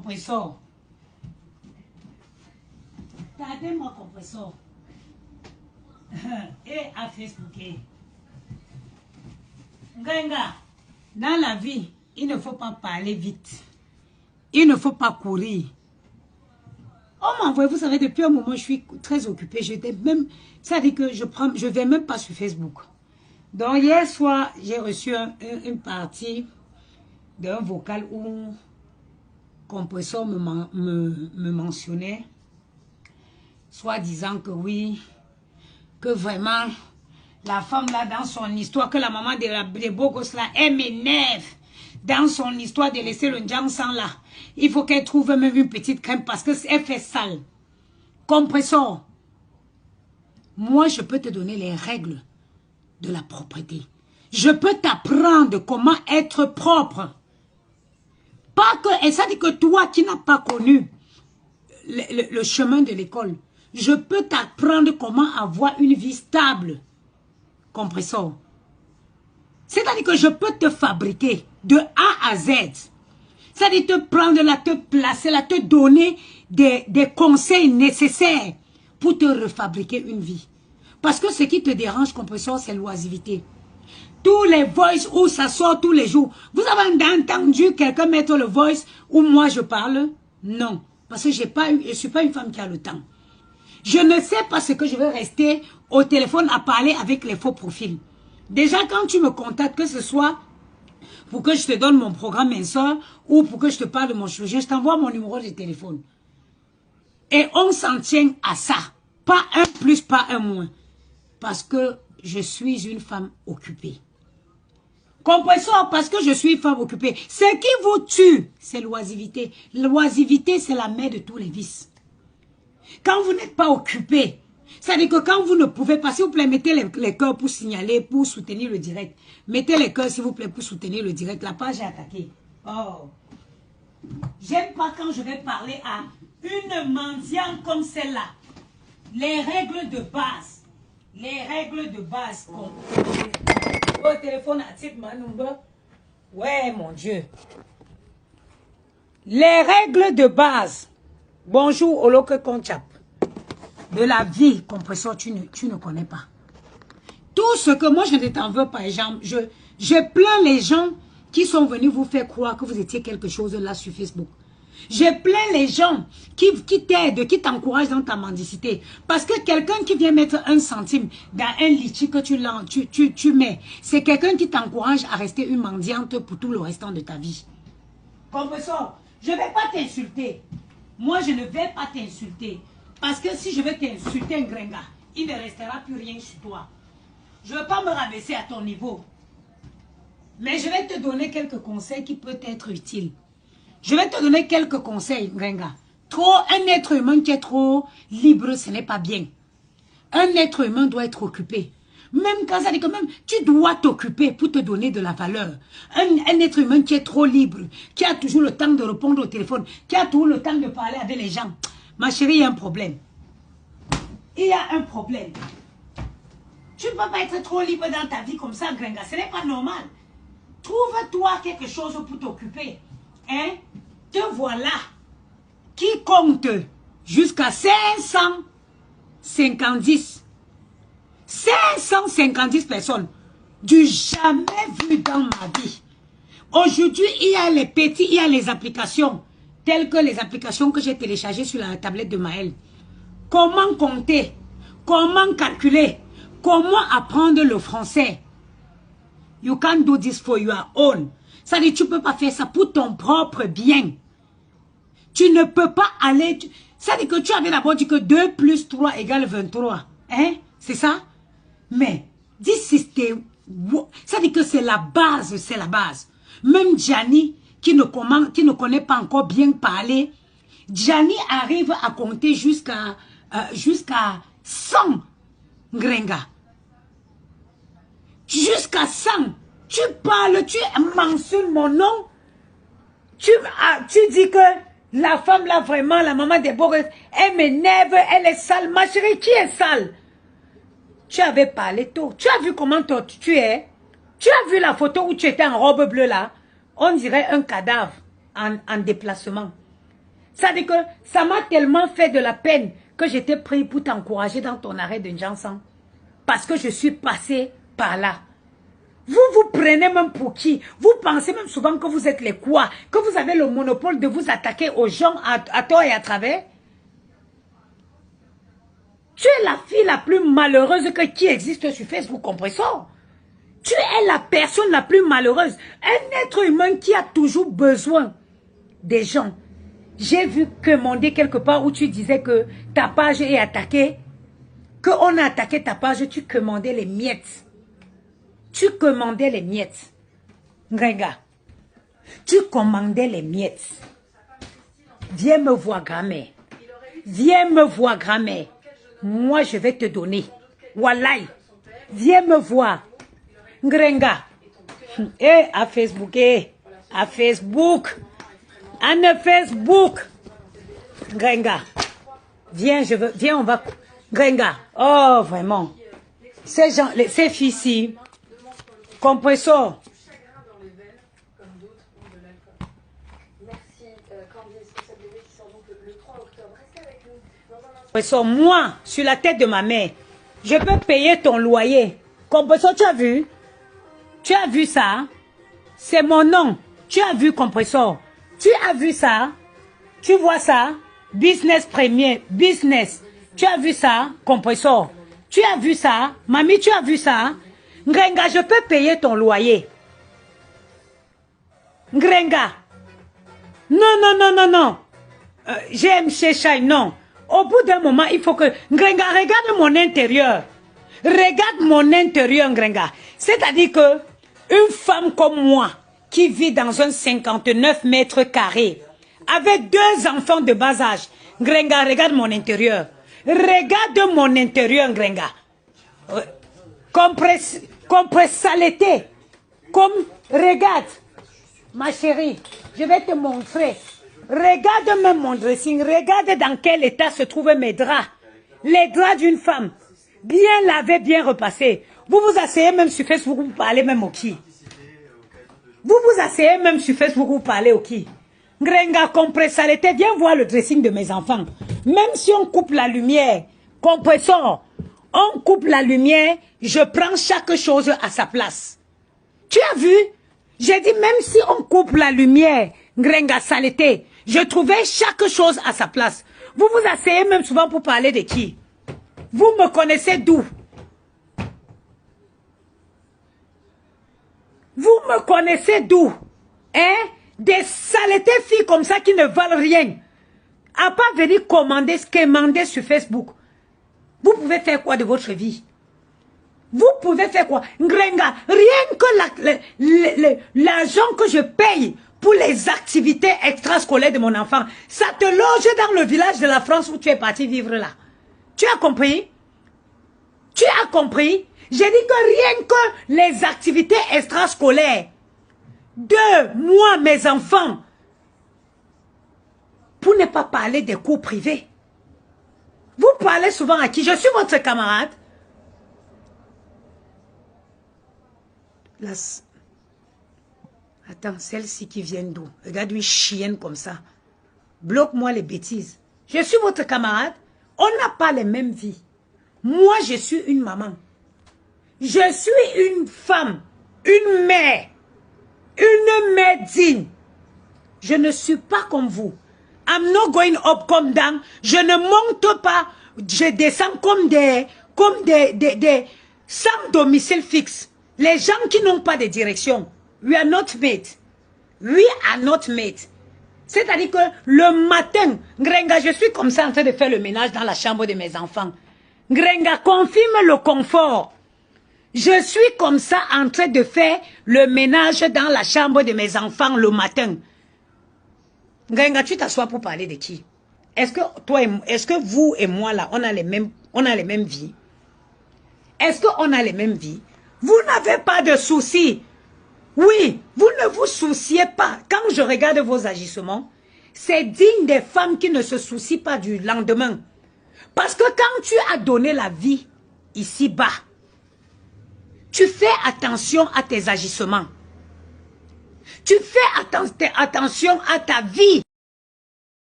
compresseur. Gardez-moi compresseur. Et à Facebook. Ngenga, dans la vie, il ne faut pas parler vite. Il ne faut pas courir. On m'a envoyé, vous savez, depuis un moment, je suis très occupée. J'étais même, ça dit que je vais même pas sur Facebook. Donc hier soir, j'ai reçu une partie d'un vocal où compresseur me mentionnait, soit disant que oui, que vraiment, la femme là, dans son histoire, que la maman des beaux gosses là, elle m'énerve. Dans son histoire de laisser le Ndjansan là, il faut qu'elle trouve même une petite crème parce qu'elle fait sale. Compresseur, moi je peux te donner les règles de la propreté. Je peux t'apprendre comment être propre. Pas que, et ça dit que toi qui n'as pas connu le chemin de l'école, je peux t'apprendre comment avoir une vie stable. Compresseur. C'est-à-dire que je peux te fabriquer de A à Z. C'est-à-dire te prendre là, te placer là, te donner des conseils nécessaires pour te refabriquer une vie. Parce que ce qui te dérange, compresseur, c'est l'oisivité. Tous les voices où ça sort tous les jours. Vous avez entendu quelqu'un mettre le voice où moi je parle? Non. Parce que je ne suis pas une femme qui a le temps. Je ne sais pas ce que je vais rester au téléphone à parler avec les faux profils. Déjà, quand tu me contactes, que ce soit pour que je te donne mon programme mensuel ou pour que je te parle de mon chirurgien, je t'envoie mon numéro de téléphone. Et on s'en tient à ça. Pas un plus, pas un moins. Parce que je suis une femme occupée. Compresseur, parce que je suis une femme occupée. Ce qui vous tue, c'est l'oisivité. L'oisivité, c'est la mère de tous les vices. Quand vous n'êtes pas occupé, c'est-à-dire que quand vous ne pouvez pas, s'il vous plaît, mettez les cœurs pour signaler, pour soutenir le direct. Mettez les cœurs, s'il vous plaît, pour soutenir le direct. La page est attaquée. Oh. J'aime pas quand je vais parler à une mendiante comme celle-là. Les règles de base. Les règles de base. Au téléphone à type Manumba. Ouais, mon Dieu. Les règles de base. Bonjour, Oloke Konchap. De la vie, compresseur, tu ne connais pas. Tout ce que moi, je ne t'en veux pas. Je plains les gens qui sont venus vous faire croire que vous étiez quelque chose là sur Facebook. Je plains les gens qui t'aident, qui t'encouragent dans ta mendicité. Parce que quelqu'un qui vient mettre 1 centime dans un litchi que tu mets, c'est quelqu'un qui t'encourage à rester une mendiante pour tout le restant de ta vie. Compresseur, je ne vais pas t'insulter. Moi, je ne vais pas t'insulter. Parce que si je vais t'insulter, Ngrenga, il ne restera plus rien sur toi. Je ne veux pas me rabaisser à ton niveau. Mais je vais te donner quelques conseils qui peuvent être utiles. Je vais te donner quelques conseils, Ngrenga. Un être humain qui est trop libre, ce n'est pas bien. Un être humain doit être occupé. Même quand ça dit que même, tu dois t'occuper pour te donner de la valeur. Un être humain qui est trop libre, qui a toujours le temps de répondre au téléphone, qui a toujours le temps de parler avec les gens. Ma chérie, il y a un problème. Il y a un problème. Tu ne peux pas être trop libre dans ta vie comme ça, Ngrenga. Ce n'est pas normal. Trouve-toi quelque chose pour t'occuper. Hein? Te voilà. Qui compte jusqu'à 550. 550 personnes. Du jamais vu dans ma vie. Aujourd'hui, il y a les petits, il y a les applications. Telles que les applications que j'ai téléchargées sur la tablette de Maël. Comment compter? Comment calculer? Comment apprendre le français? You can't do this for your own. Ça dit, tu ne peux pas faire ça pour ton propre bien. Tu ne peux pas aller... Ça dit que tu avais d'abord dit que 2 plus 3 égale 23. Hein? C'est ça? Mais, ça dit que c'est la base, c'est la base. Même Gianni, qui ne connaît pas encore bien parler, Gianni arrive à compter jusqu'à 100 Ngrenga. Jusqu'à 100. Tu parles, tu mentionnes mon nom. Tu dis que la femme là, vraiment, la maman des Boris, elle m'énerve, elle est sale. Ma chérie, qui est sale? Tu avais parlé tôt. Tu as vu comment tu es? Tu as vu la photo où tu étais en robe bleue là? On dirait un cadavre en déplacement. Ça dit que ça m'a tellement fait de la peine que j'étais pris pour t'encourager dans ton arrêt de Jansan. Parce que je suis passé par là. Vous vous prenez même pour qui? Vous pensez même souvent que vous êtes les quoi? Que vous avez le monopole de vous attaquer aux gens à tort et à travers? Tu es la fille la plus malheureuse qui existe sur Facebook, compressor. Tu es la personne la plus malheureuse. Un être humain qui a toujours besoin des gens. J'ai vu commander quelque part où tu disais que ta page est attaquée. Qu'on a attaqué ta page, tu commandais les miettes. Tu commandais les miettes. Ngrenga. Tu commandais les miettes. Viens me voir, grand-mère. Viens me voir, grand-mère. Moi, je vais te donner. Wallahi. Viens me voir. Ngrenga. Eh, à Facebook, eh. À Facebook. À Facebook. Ngrenga. Viens, viens, on va. Ngrenga. Oh, vraiment. Ces gens, ces filles-ci. Compressor. Compressor, moi, sur la tête de ma mère, je peux payer ton loyer. Compressor, tu as vu? Tu as vu ça? C'est mon nom. Tu as vu, compressor? Tu as vu ça? Tu vois ça? Business premier, business. Tu as vu ça, compressor? Tu as vu ça? Mamie, tu as vu ça? Ngrenga, je peux payer ton loyer. Ngrenga. Non, non, non, non, non. J'aime chez Chai, non. Au bout d'un moment, il faut que... Ngrenga, regarde mon intérieur. Regarde mon intérieur, Ngrenga. C'est-à-dire que une femme comme moi, qui vit dans un 59 mètres carrés, avec 2 enfants de bas âge, Ngrenga, regarde mon intérieur. Regarde mon intérieur, Ngrenga. Compressalité. Comme, regarde, ma chérie, je vais te montrer. Regarde même mon dressing. Regarde dans quel état se trouvent mes draps. Les draps d'une femme. Bien lavés, bien repassés. Vous vous asseyez même sur Facebook, vous parlez même au qui? Vous vous asseyez même sur Facebook, vous parlez au qui? Ngrenga, compressalité, viens voir le dressing de mes enfants. Même si on coupe la lumière, compressor, on coupe la lumière, je prends chaque chose à sa place. Tu as vu? J'ai dit même si on coupe la lumière, Ngrenga saleté, je trouvais chaque chose à sa place. Vous vous asseyez même souvent pour parler de qui? Vous me connaissez d'où? Vous me connaissez d'où? Hein? Des saletés filles comme ça qui ne valent rien. À part venir commander sur Facebook. Vous pouvez faire quoi de votre vie? Vous pouvez faire quoi? Ngrenga, rien que l'argent que je paye pour les activités extrascolaires de mon enfant, ça te loge dans le village de la France où tu es parti vivre là. Tu as compris? Tu as compris? J'ai dit que rien que les activités extrascolaires de moi, mes enfants, pour ne pas parler des cours privés. Vous parlez souvent à qui? Je suis votre camarade. Attends, celle-ci qui vient d'où? Regarde-lui, chienne comme ça. Bloque-moi les bêtises. Je suis votre camarade. On n'a pas les mêmes vies. Moi, je suis une maman. Je suis une femme, une mère digne. Je ne suis pas comme vous. I'm not going up, come down. Je ne monte pas, je descends comme des sans domicile fixe. Les gens qui n'ont pas de direction. We are not made. We are not made. C'est-à-dire que le matin, Ngrenga, je suis comme ça en train de faire le ménage dans la chambre de mes enfants. Ngrenga, confirme le confort. Je suis comme ça en train de faire le ménage dans la chambre de mes enfants le matin. Ngrenga, tu t'assois pour parler de qui? Est-ce que vous et moi là, on a les mêmes vies? Est-ce qu'on a les mêmes vies? Vous n'avez pas de soucis. Oui, vous ne vous souciez pas. Quand je regarde vos agissements, c'est digne des femmes qui ne se soucient pas du lendemain. Parce que quand tu as donné la vie ici-bas, tu fais attention à tes agissements. Tu fais attention à ta vie